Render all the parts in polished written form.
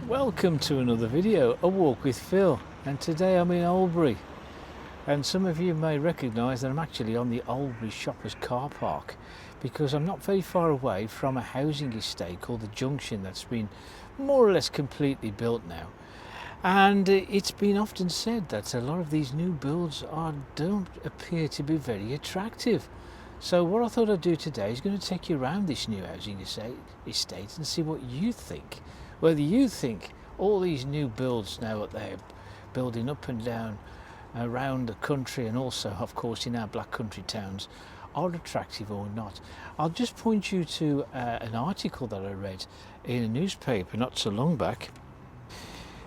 Welcome to another video, A Walk with Phil, and today I'm in Oldbury, and some of you may recognise that I'm actually on the Oldbury Shoppers car park because I'm not very far away from a housing estate called the Junction that's been more or less completely built now. And it's been often said that a lot of these new builds don't appear to be very attractive. So what I thought I'd do today is going to take you around this new housing estate and see what you think. Whether you think all these new builds now that they're building up and down around the country and also of course in our black country towns are attractive or not. I'll just point you to an article that I read in a newspaper not so long back.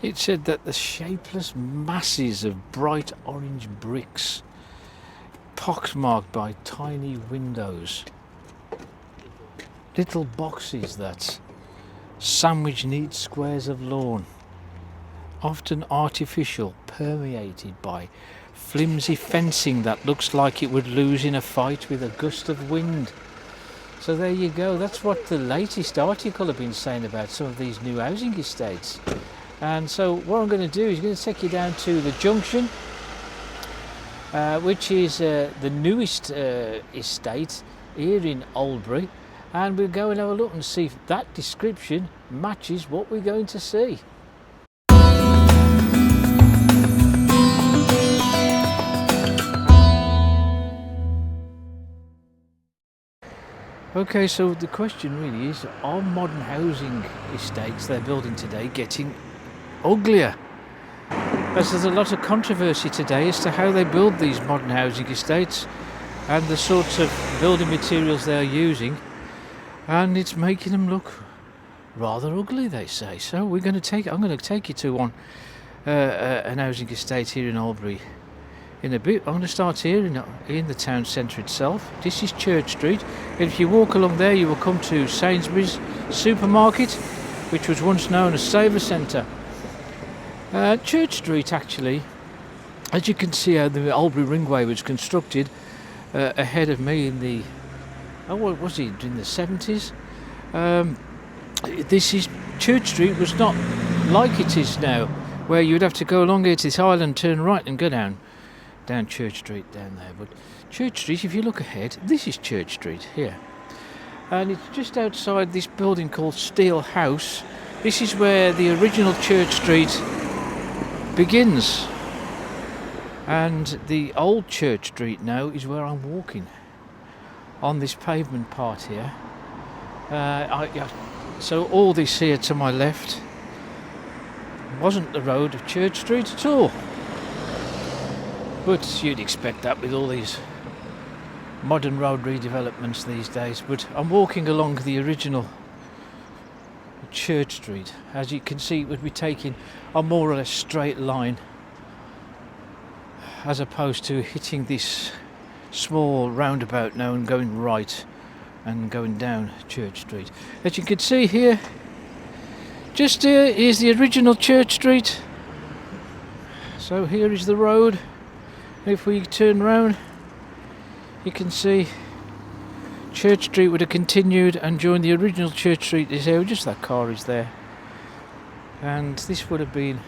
It said that the shapeless masses of bright orange bricks pockmarked by tiny windows, little boxes that sandwich neat squares of lawn, often artificial, permeated by flimsy fencing that looks like it would lose in a fight with a gust of wind. So there you go, that's what the latest article have been saying about some of these new housing estates. And so what I'm going to do is going to take you down to the Junction, which is the newest estate here in Oldbury. And we'll go and have a look and see if that description matches what we're going to see. Okay, so the question really is, are modern housing estates they're building today getting uglier? As there's a lot of controversy today as to how they build these modern housing estates and the sorts of building materials they're using. And it's making them look rather ugly, they say. So I'm going to take you to one an housing estate here in Oldbury in a bit. I'm going to start here in the town centre itself. This is Church Street, and if you walk along there you will come to Sainsbury's supermarket, which was once known as Saver Centre. Church Street, actually, as you can see how the Oldbury Ringway was constructed ahead of me in the what was it, in the 70s? This is Church Street was not like it is now, where you'd have to go along here to this island, turn right and go down Church Street down there. But Church Street, if you look ahead, this is Church Street here. And it's just outside this building called Steel House. This is where the original Church Street begins. And the old Church Street now is where I'm walking, on this pavement part here. So all this here to my left wasn't the road of Church Street at all. But you'd expect that with all these modern road redevelopments these days. But I'm walking along the original Church Street. As you can see, it would be taking a more or less straight line as opposed to hitting this small roundabout now and going right and going down Church Street. As you can see here, just here is the original Church Street. So here is the road. If we turn round, you can see Church Street would have continued and joined the original Church Street is here. Just that car is there, and this would have been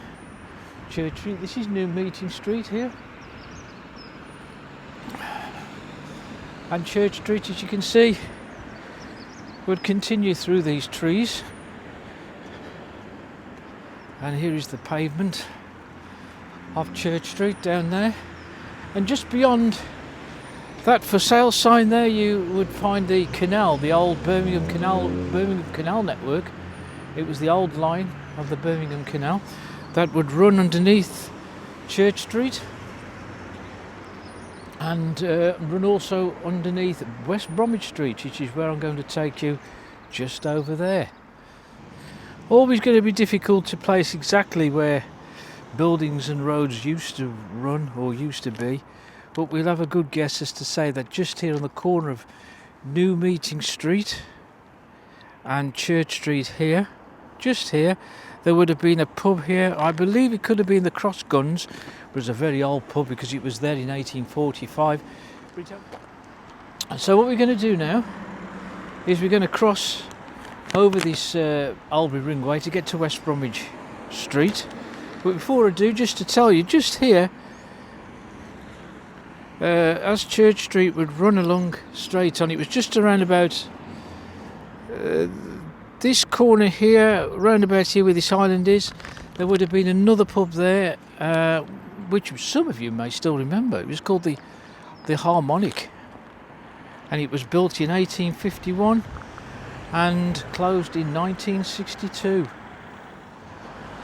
Church Street. This is New Meeting Street here. And Church Street, as you can see, would continue through these trees. And here is the pavement of Church Street down there. And just beyond that for sale sign there, you would find the canal, the old Birmingham Canal network. It was the old line of the Birmingham Canal that would run underneath Church Street. And run also underneath West Bromwich Street, which is where I'm going to take you, just over there. Always going to be difficult to place exactly where buildings and roads used to run or used to be, but we'll have a good guess as to say that just here on the corner of New Meeting Street and Church Street here, just here, there would have been a pub here. I believe it could have been the Cross Guns. It was a very old pub because it was there in 1845. So what we're going to do now is we're going to cross over this Oldbury Ringway to get to West Bromwich Street. But before I do, just to tell you, just here, as Church Street would run along straight on, it was just around about this corner here, round about here where this island is. There would have been another pub there, which some of you may still remember. It was called the Harmonic, and it was built in 1851 and closed in 1962.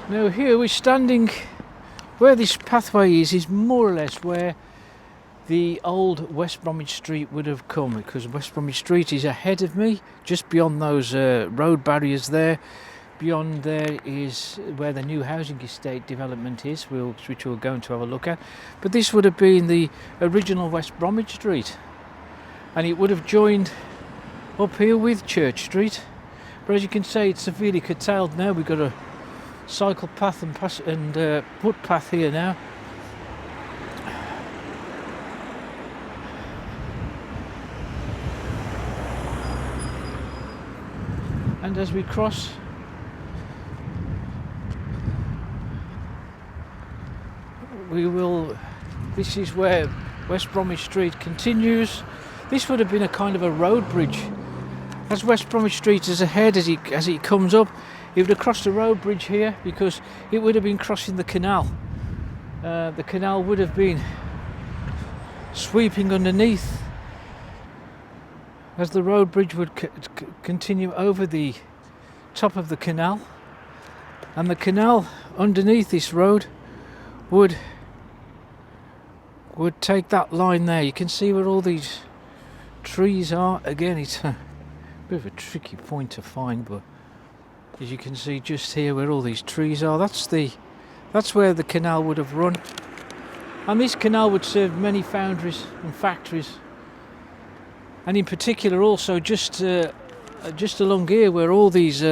Now here we're standing where this pathway is more or less where the old West Bromwich Street would have come, because West Bromwich Street is ahead of me, just beyond those road barriers there. Beyond there is where the new housing estate development is, which we're going to have a look at. But this would have been the original West Bromwich Street, and it would have joined up here with Church Street. But as you can see, it's severely curtailed now. We've got a cycle path and footpath here now. And as we cross, this is where West Bromwich Street continues. This would have been a kind of a road bridge. As West Bromwich Street is ahead, as it comes up, it would have crossed the road bridge here, because it would have been crossing the canal. The canal would have been sweeping underneath, as the road bridge would continue over the top of the canal, and the canal underneath this road would take that line there. You can see where all these trees are. Again, it's a bit of a tricky point to find, but as you can see just here where all these trees are, that's where the canal would have run. And this canal would serve many foundries and factories, and in particular also just along here where all these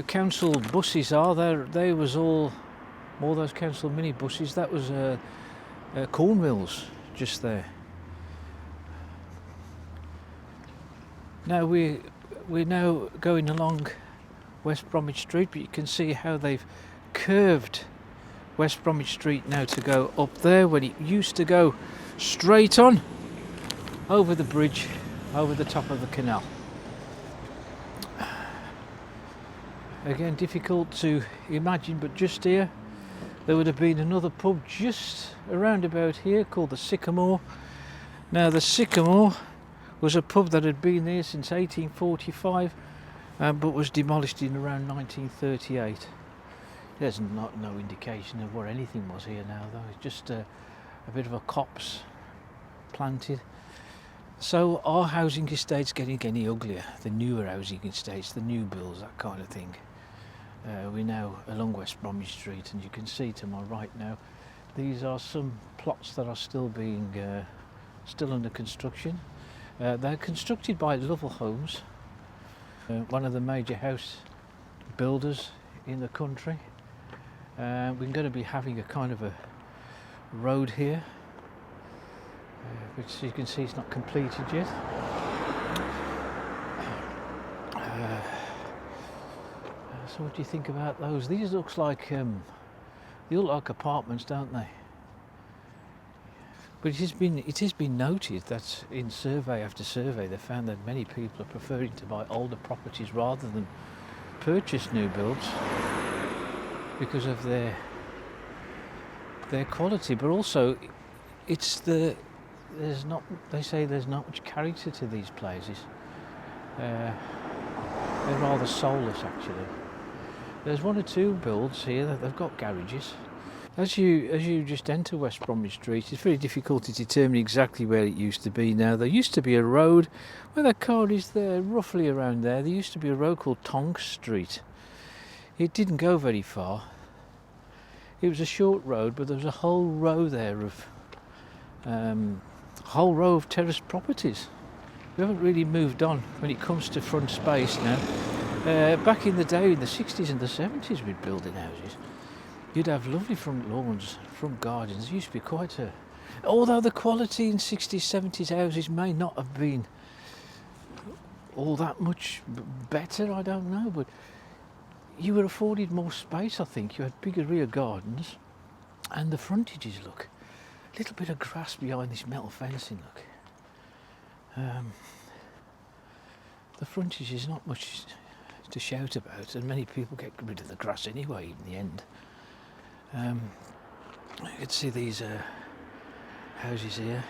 council buses are, they was all those council mini buses. That was corn mills just there. Now we're now going along West Bromwich Street, but you can see how they've curved West Bromwich Street now to go up there, when it used to go straight on over the bridge, over the top of the canal. Again, difficult to imagine, but just here there would have been another pub just around about here called the Sycamore. Now the Sycamore was a pub that had been there since 1845, but was demolished in around 1938. There's no indication of what anything was here now, though. It's just a bit of a copse planted. So our housing estate's getting any uglier, the newer housing estates, the new builds, that kind of thing. We're now along West Bromwich Street, and you can see to my right now, these are some plots that are still under construction. They're constructed by Lovell Homes, one of the major house builders in the country. We're going to be having a kind of a road here, which you can see is not completed yet. So what do you think about those? These look like they look like apartments, don't they? But it has been noted that in survey after survey, they found that many people are preferring to buy older properties rather than purchase new builds because of their quality. But also, they say there's not much character to these places. They're rather soulless, actually. There's one or two builds here that they've got garages. As you just enter West Bromwich Street, it's very difficult to determine exactly where it used to be now. There used to be a road, where that car is there, roughly around there. There used to be a road called Tonks Street. It didn't go very far. It was a short road, but there was a whole row there of terraced properties. We haven't really moved on when it comes to front space now. Back in the day, in the 60s and the 70s, we'd building houses. You'd have lovely front lawns, front gardens. It used to be quite a... Although the quality in 60s, 70s houses may not have been all that much better, I don't know, but you were afforded more space, I think. You had bigger rear gardens, and the frontages, look, a little bit of grass behind this metal fencing, look. The frontage is not much to shout about, and many people get rid of the grass anyway in the end. You can see these houses here.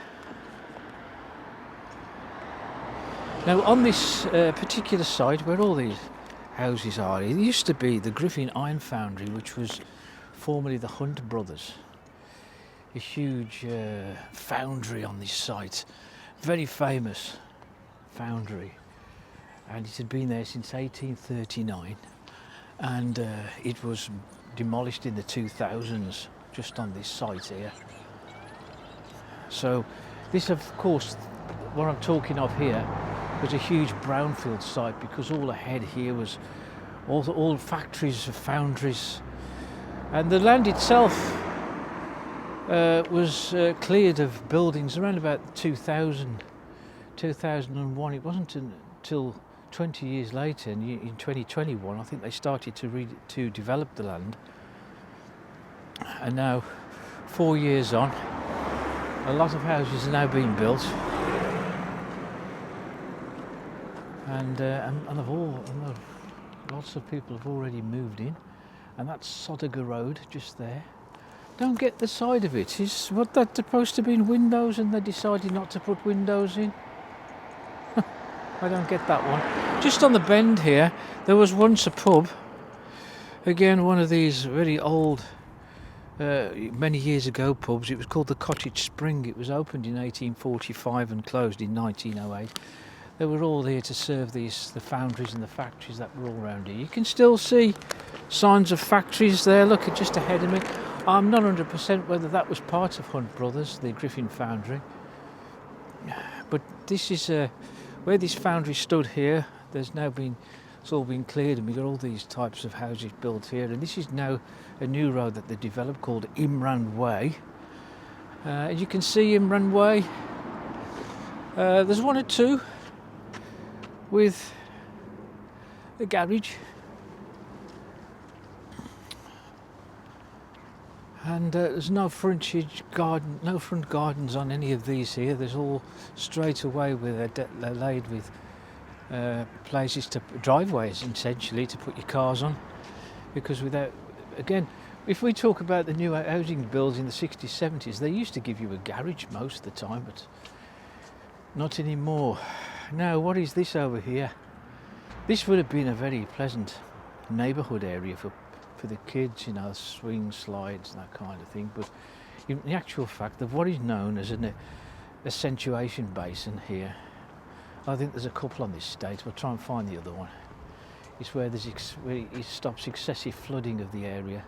Now on this particular site where all these houses are, it used to be the Griffin Iron Foundry, which was formerly the Hunt Brothers. A huge foundry on this site, very famous foundry, and it had been there since 1839, and it was demolished in the 2000s just on this site here. So this, of course, what I'm talking of here was a huge brownfield site, because all ahead here was all factories, foundries, and the land itself was cleared of buildings around about 2001. It wasn't until 20 years later, in 2021, I think they started to develop the land. And now, 4 years on, a lot of houses are now being built, and lots of people have already moved in. And that's Sodiger Road just there. Don't get the side of it. Is what that supposed to be in windows, and they decided not to put windows in? I don't get that one. Just on the bend here, there was once a pub. Again, one of these very old, many years ago pubs. It was called the Cottage Spring. It was opened in 1845 and closed in 1908. They were all there to serve the foundries and the factories that were all around here. You can still see signs of factories there. Look, just ahead of me. I'm not 100% whether that was part of Hunt Brothers, the Griffin Foundry. But this is where this foundry stood here. It's all been cleared, and we've got all these types of houses built here. And this is now a new road that they developed called Imran Way. As you can see, Imran Way, there's one or two with a garage, and there's no frontage garden, no front gardens on any of these here. There's all straight away where they're laid with places to driveways, essentially, to put your cars on. Because without, again, if we talk about the new housing builds in the 60s, 70s, they used to give you a garage most of the time, but not anymore. Now, what is this over here? This would have been a very pleasant neighbourhood area for the kids, you know, swing slides and that kind of thing. But in the actual fact of what is known as an accentuation basin here, I think there's a couple on this state. We'll try and find the other one. It's where it stops excessive flooding of the area,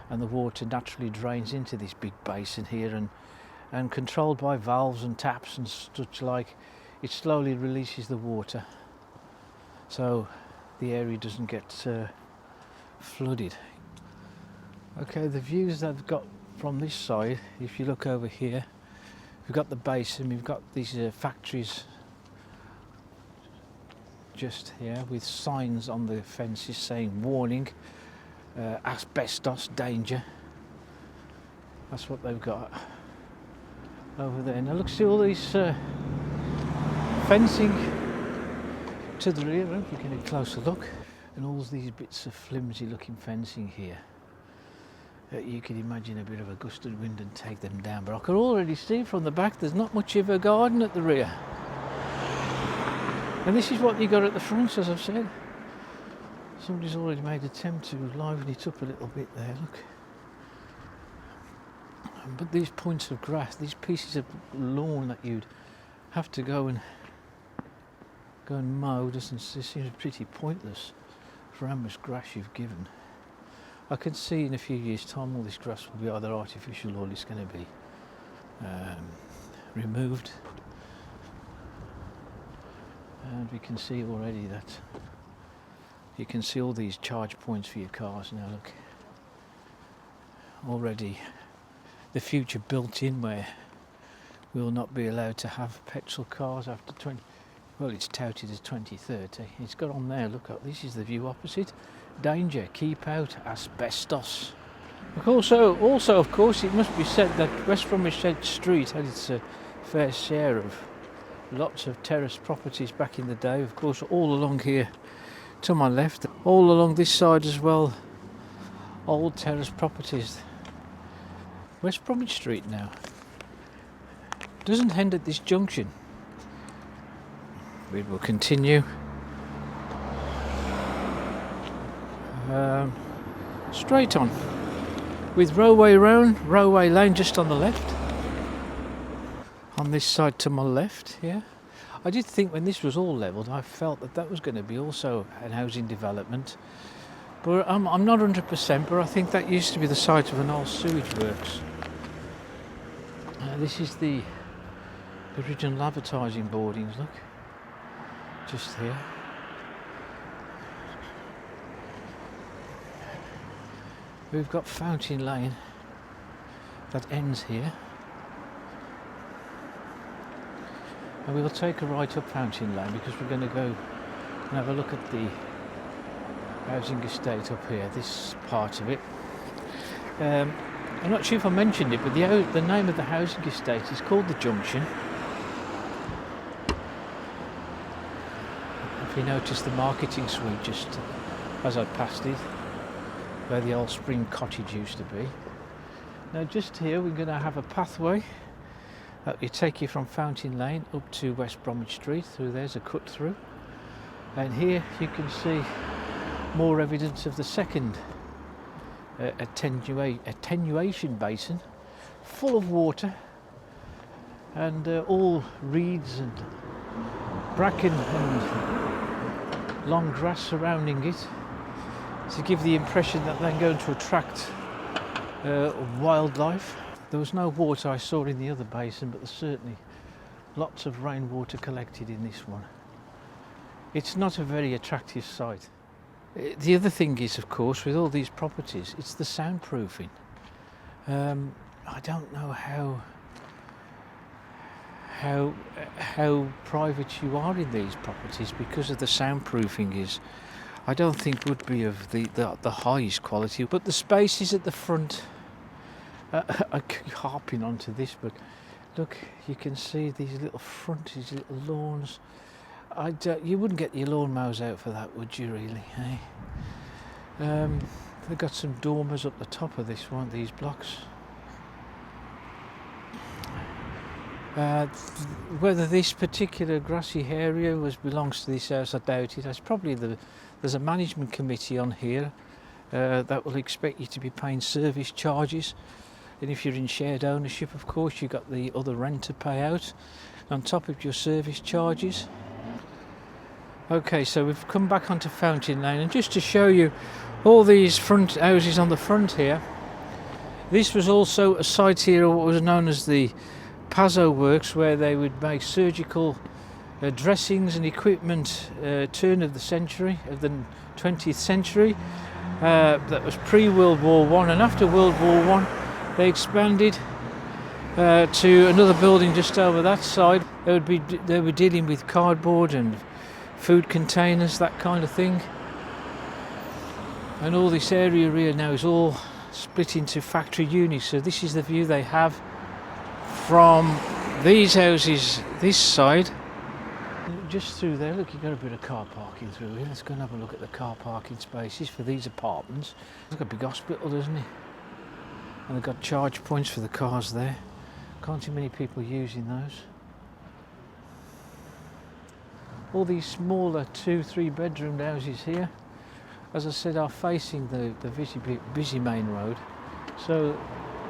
and the water naturally drains into this big basin here, and controlled by valves and taps and such like, it slowly releases the water, so the area doesn't get flooded. Okay, the views that I've got from this side, if you look over here, we've got the basin, we've got these factories just here with signs on the fences saying warning, asbestos danger. That's what they've got over there. Now look, see all these fencing to the rear. If you can get a closer look, and all these bits of flimsy looking fencing here. You can imagine a bit of a gust of wind and take them down, but I can already see from the back there's not much of a garden at the rear. And this is what you got at the front, as I've said. Somebody's already made an attempt to liven it up a little bit there, look. But these points of grass, these pieces of lawn that you'd have to go and mow, it seems pretty pointless for how much grass you've given. I can see in a few years' time all this grass will be either artificial or it's going to be removed. And we can see already that you can see all these charge points for your cars now, look. Already the future built in, where we will not be allowed to have petrol cars after Well, it's touted as 2030. It's got on there, look, this is the view opposite. Danger, keep out, asbestos. Also, of course, it must be said that West Bromwich Street had its fair share of lots of terraced properties back in the day. Of course, all along here to my left, all along this side as well, old terraced properties. West Bromwich Street now doesn't end at this junction. We will continue straight on with Railway Lane just on the left. On this side to my left here. I did think when this was all levelled, I felt that was going to be also an housing development, but I'm not 100%, but I think that used to be the site of an old sewage works. This is the original advertising boardings, look, just here. We've got Fountain Lane that ends here. And we'll take a right up Fountain Lane because we're going to go and have a look at the housing estate up here, this part of it. I'm not sure if I mentioned it, but the name of the housing estate is called The Junction. If you notice the marketing suite just as I passed it, where the old Spring Cottage used to be. Now just here we're going to have a pathway that will take you from Fountain Lane up to West Bromwich Street. Through there's a cut through, and here you can see more evidence of the second attenuation basin, full of water and all reeds and bracken and long grass surrounding it to give the impression that they're going to attract wildlife. There was no water I saw in the other basin, but there's certainly lots of rainwater collected in this one. It's not a very attractive site. The other thing is, of course, with all these properties, it's the soundproofing. I don't know how private you are in these properties because of the soundproofing is. I don't think would be of the highest quality, but the spaces at the front. I keep harping onto this, but look, you can see these little frontage, little lawns. You wouldn't get your lawnmowers out for that, would you really? Eh? They've got some dormers up the top of this one, these blocks. Whether this particular grassy area belongs to this house, I doubt it. There's a management committee on here that will expect you to be paying service charges. And if you're in shared ownership, of course, you've got the other rent to pay out on top of your service charges. Okay, so we've come back onto Fountain Lane, and just to show you all these front houses on the front here, this was also a site here of what was known as the Pazzo Works, where they would make surgical dressings and equipment turn of the century, of the 20th century. That was pre-World War I, and after World War I they expanded to another building just over that side. They were dealing with cardboard and food containers, that kind of thing. And all this area here now is all split into factory units. So this is the view they have from these houses this side. Just through there, look, you've got a bit of car parking through here. Let's go and have a look at the car parking spaces for these apartments. It's like a big hospital, doesn't it? And they've got charge points for the cars there. Can't see many people using those. All these smaller 2-3 bedroom houses here, as I said, are facing the busy main road. So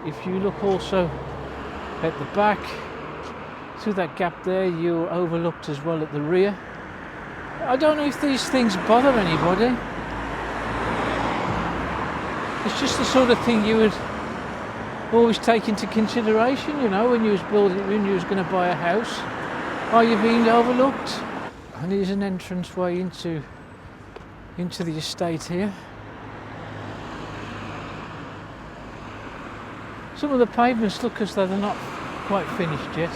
if you look also at the back, through that gap there, you're overlooked as well at the rear. I don't know if these things bother anybody. It's just the sort of thing you would always take into consideration, you know, when you was going to buy a house. Are you being overlooked? And here's an entrance way into the estate here. Some of the pavements look as though they're not quite finished yet.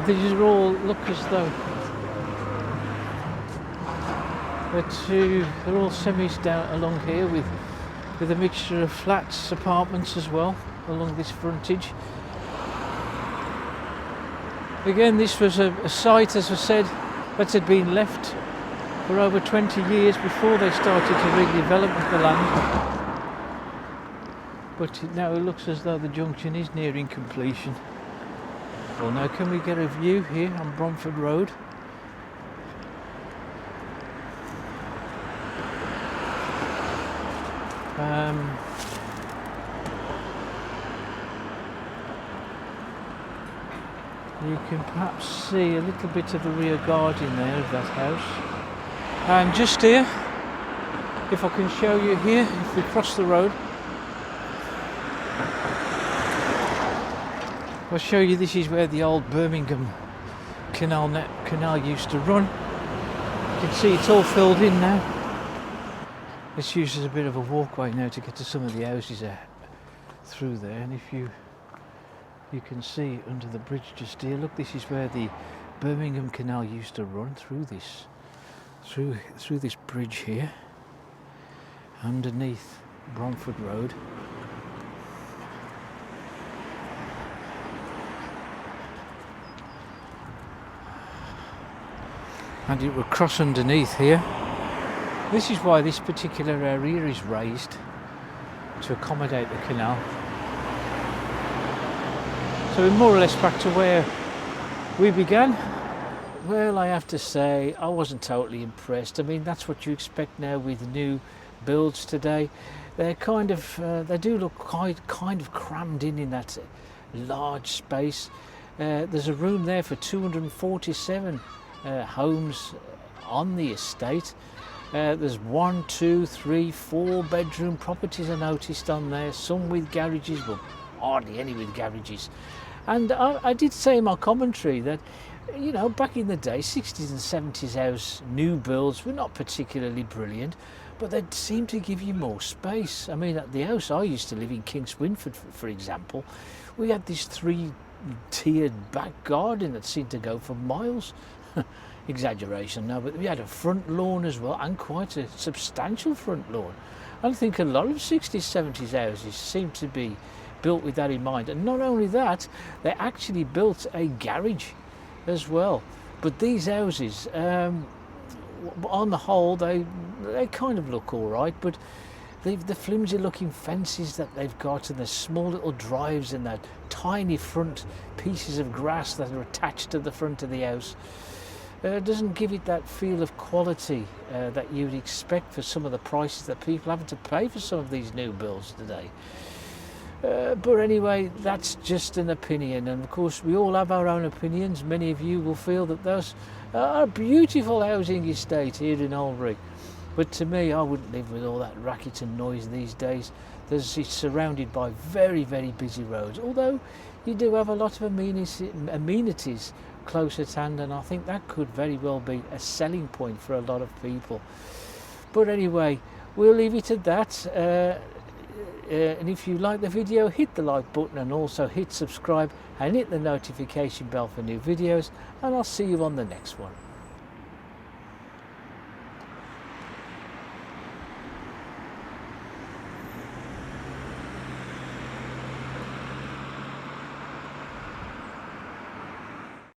These are all look as though They're all semis down along here with a mixture of flats, apartments as well along this frontage. Again, this was a site, as I said, that had been left for over 20 years before they started to redevelop the land. But now it looks as though the junction is nearing completion. Well, now can we get a view here on Bromford Road? You can perhaps see a little bit of the rear garden there of that house. And just here, if I can show you here, if we cross the road, I'll show you. This is where the old Birmingham canal used to run. You can see it's all filled in now. It's used as a bit of a walkway now to get to some of the houses through there. And if you can see under the bridge just here, look, this is where the Birmingham Canal used to run through this bridge here, underneath Bromford Road. And it will cross underneath here. This is why this particular area is raised, to accommodate the canal. So we're more or less back to where we began. Well, I have to say, I wasn't totally impressed. I mean, that's what you expect now with new builds today. They're kind of, they do look kind of crammed in that large space. There's a room there for 247 homes on the estate. There's 1, 2, 3, 4 bedroom properties I noticed on there, some with garages, but hardly any with garages. And I did say in my commentary that, you know, back in the day, 60s and 70s house new builds were not particularly brilliant, but they seemed to give you more space. I mean, at the house I used to live in, Kings Winford, for example, we had this 3-tiered back garden that seemed to go for miles. Exaggeration now, but we had a front lawn as well, and quite a substantial front lawn. I think a lot of 60s, 70s houses seem to be built with that in mind. And not only that, they actually built a garage as well. But these houses, on the whole, they kind of look all right, but the flimsy looking fences that they've got, and the small little drives, and that tiny front pieces of grass that are attached to the front of the house, doesn't give it that feel of quality that you'd expect for some of the prices that people having to pay for some of these new builds today. But anyway, that's just an opinion, and of course we all have our own opinions. Many of you will feel that those are a beautiful housing estate here in Oldbury, but to me, I wouldn't live with all that racket and noise these days. It's surrounded by very, very busy roads, although you do have a lot of amenities close at hand, and I think that could very well be a selling point for a lot of people. But anyway, we'll leave it at that. And if you like the video, hit the like button, and also hit subscribe and hit the notification bell for new videos, and I'll see you on the next one.